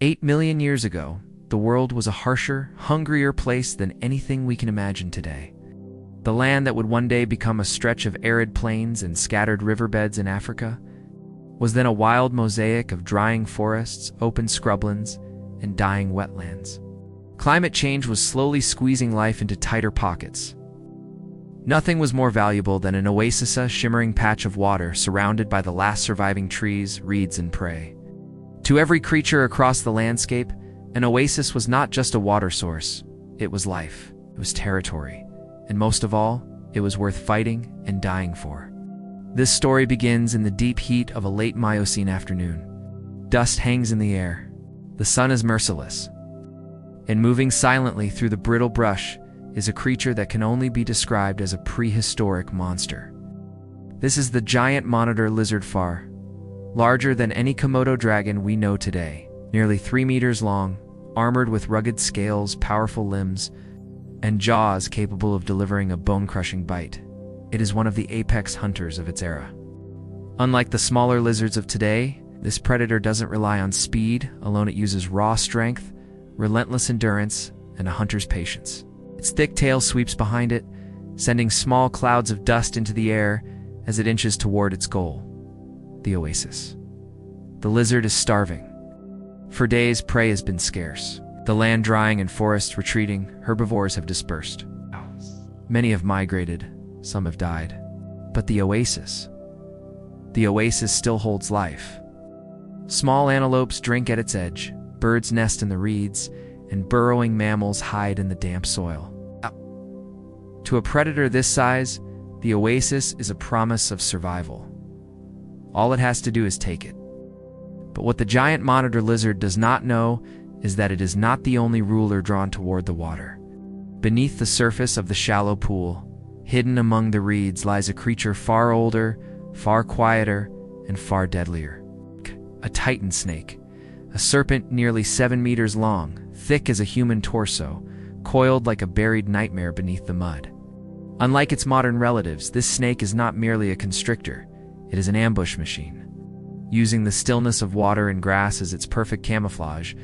8 million years ago, the world was a harsher, hungrier place than anything we can imagine today. The land that would one day become a stretch of arid plains and scattered riverbeds in Africa was then a wild mosaic of drying forests, open scrublands, and dying wetlands. Climate change was slowly squeezing life into tighter pockets. Nothing was more valuable than an oasis, a shimmering patch of water surrounded by the last surviving trees, reeds, and prey. To every creature across the landscape, an oasis was not just a water source. It was life, it was territory, and most of all, it was worth fighting and dying for. This story begins in the deep heat of a late Miocene afternoon. Dust hangs in the air. The sun is merciless. And moving silently through the brittle brush is a creature that can only be described as a prehistoric monster. This is the giant monitor lizard far, larger than any Komodo dragon we know today, nearly 3 meters long, armored with rugged scales, powerful limbs, and jaws capable of delivering a bone-crushing bite. It is one of the apex hunters of its era. Unlike the smaller lizards of today, this predator doesn't rely on speed alone. It uses raw strength, relentless endurance, and a hunter's patience. Its thick tail sweeps behind it, sending small clouds of dust into the air as it inches toward its goal, the oasis. The lizard is starving. For days, prey has been scarce. The land drying and forests retreating, herbivores have dispersed. Many have migrated, some have died. But the oasis still holds life. Small antelopes drink at its edge, birds nest in the reeds, and burrowing mammals hide in the damp soil. To a predator this size, the oasis is a promise of survival. All it has to do is take it. But what the giant monitor lizard does not know is that it is not the only ruler drawn toward the water. Beneath the surface of the shallow pool, hidden among the reeds, lies a creature far older, far quieter, and far deadlier. A titan snake, a serpent nearly 7 meters long, thick as a human torso, coiled like a buried nightmare beneath the mud. Unlike its modern relatives, this snake is not merely a constrictor, it is an ambush machine. Using the stillness of water and grass as its perfect camouflage,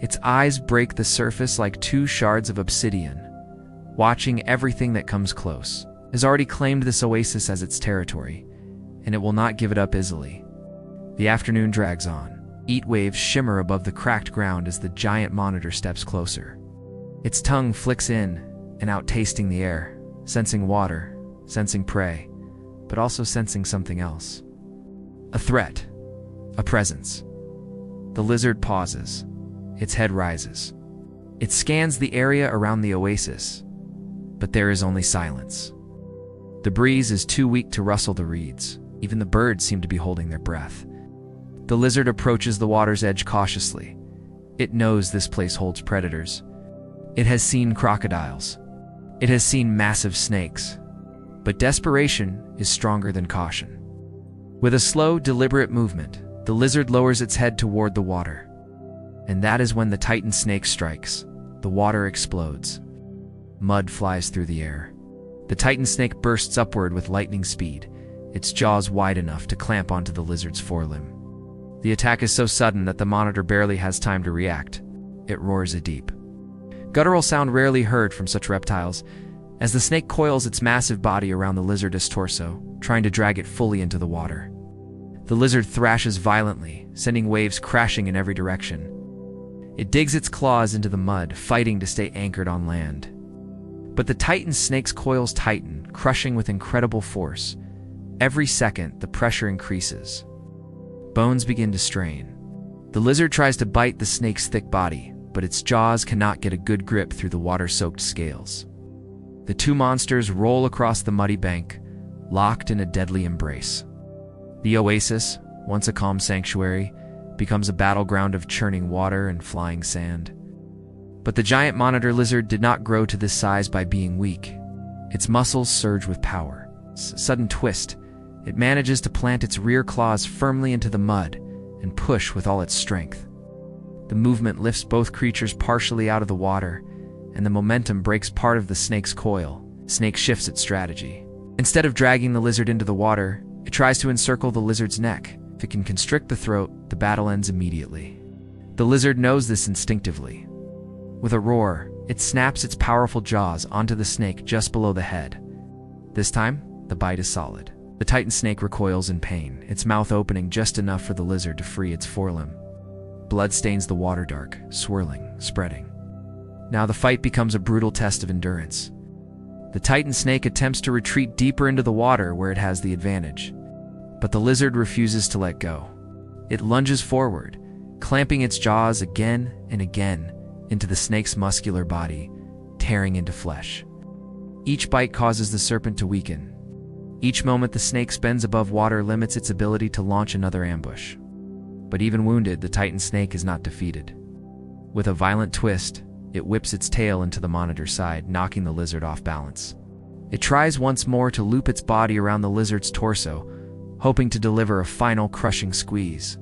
its eyes break the surface like 2 shards of obsidian, watching everything that comes close. It has already claimed this oasis as its territory, and it will not give it up easily. The afternoon drags on. Heat waves shimmer above the cracked ground as the giant monitor steps closer. Its tongue flicks in and out, tasting the air, sensing water, sensing prey, but also sensing something else. A threat, a presence. The lizard pauses. Its head rises. It scans the area around the oasis, but there is only silence. The breeze is too weak to rustle the reeds. Even the birds seem to be holding their breath. The lizard approaches the water's edge cautiously. It knows this place holds predators. It has seen crocodiles. It has seen massive snakes. But desperation is stronger than caution. With a slow, deliberate movement, the lizard lowers its head toward the water. And that is when the titan snake strikes. The water explodes. Mud flies through the air. The titan snake bursts upward with lightning speed, its jaws wide enough to clamp onto the lizard's forelimb. The attack is so sudden that the monitor barely has time to react. It roars a deep, guttural sound rarely heard from such reptiles, as the snake coils its massive body around the lizard's torso, trying to drag it fully into the water. The lizard thrashes violently, sending waves crashing in every direction. It digs its claws into the mud, fighting to stay anchored on land. But the titan snake's coils tighten, crushing with incredible force. Every second, the pressure increases. Bones begin to strain. The lizard tries to bite the snake's thick body, but its jaws cannot get a good grip through the water-soaked scales. The 2 monsters roll across the muddy bank, locked in a deadly embrace. The oasis, once a calm sanctuary, becomes a battleground of churning water and flying sand. But the giant monitor lizard did not grow to this size by being weak. Its muscles surge with power. Sudden twist, it manages to plant its rear claws firmly into the mud and push with all its strength. The movement lifts both creatures partially out of the water, and the momentum breaks part of the snake's coil. Snake shifts its strategy. Instead of dragging the lizard into the water, it tries to encircle the lizard's neck. If it can constrict the throat, the battle ends immediately. The lizard knows this instinctively. With a roar, it snaps its powerful jaws onto the snake just below the head. This time, the bite is solid. The titan snake recoils in pain, its mouth opening just enough for the lizard to free its forelimb. Blood stains the water dark, swirling, spreading. Now the fight becomes a brutal test of endurance. The titan snake attempts to retreat deeper into the water where it has the advantage. But the lizard refuses to let go. It lunges forward, clamping its jaws again and again into the snake's muscular body, tearing into flesh. Each bite causes the serpent to weaken. Each moment the snake spends above water limits its ability to launch another ambush. But even wounded, the titan snake is not defeated. With a violent twist, it whips its tail into the monitor's side, knocking the lizard off balance. It tries once more to loop its body around the lizard's torso, hoping to deliver a final crushing squeeze.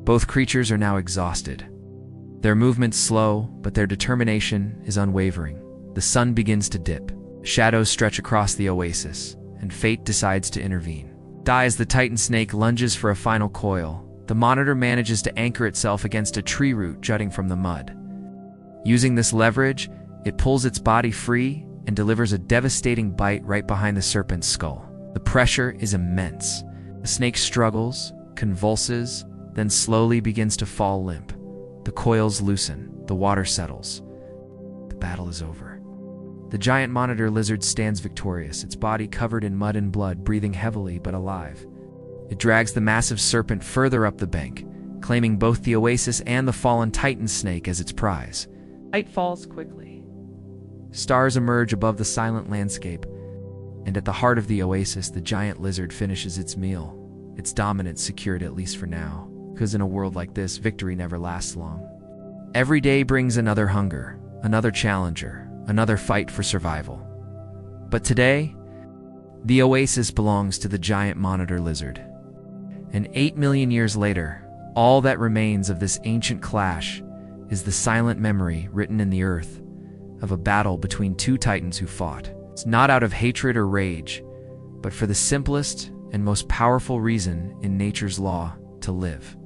Both creatures are now exhausted. Their movements slow, but their determination is unwavering. The sun begins to dip. Shadows stretch across the oasis, and fate decides to intervene. As the titan snake lunges for a final coil, the monitor manages to anchor itself against a tree root jutting from the mud. Using this leverage, it pulls its body free and delivers a devastating bite right behind the serpent's skull. The pressure is immense. The snake struggles, convulses, then slowly begins to fall limp. The coils loosen, the water settles. The battle is over. The giant monitor lizard stands victorious, its body covered in mud and blood, breathing heavily but alive. It drags the massive serpent further up the bank, claiming both the oasis and the fallen titan snake as its prize. Night falls quickly. Stars emerge above the silent landscape, and at the heart of the oasis, the giant lizard finishes its meal, its dominance secured at least for now. Because in a world like this, victory never lasts long. Every day brings another hunger, another challenger, another fight for survival. But today, the oasis belongs to the giant monitor lizard. And 8 million years later, all that remains of this ancient clash is the silent memory written in the earth of a battle between two titans who fought. It's not out of hatred or rage, but for the simplest and most powerful reason in nature's law: to live.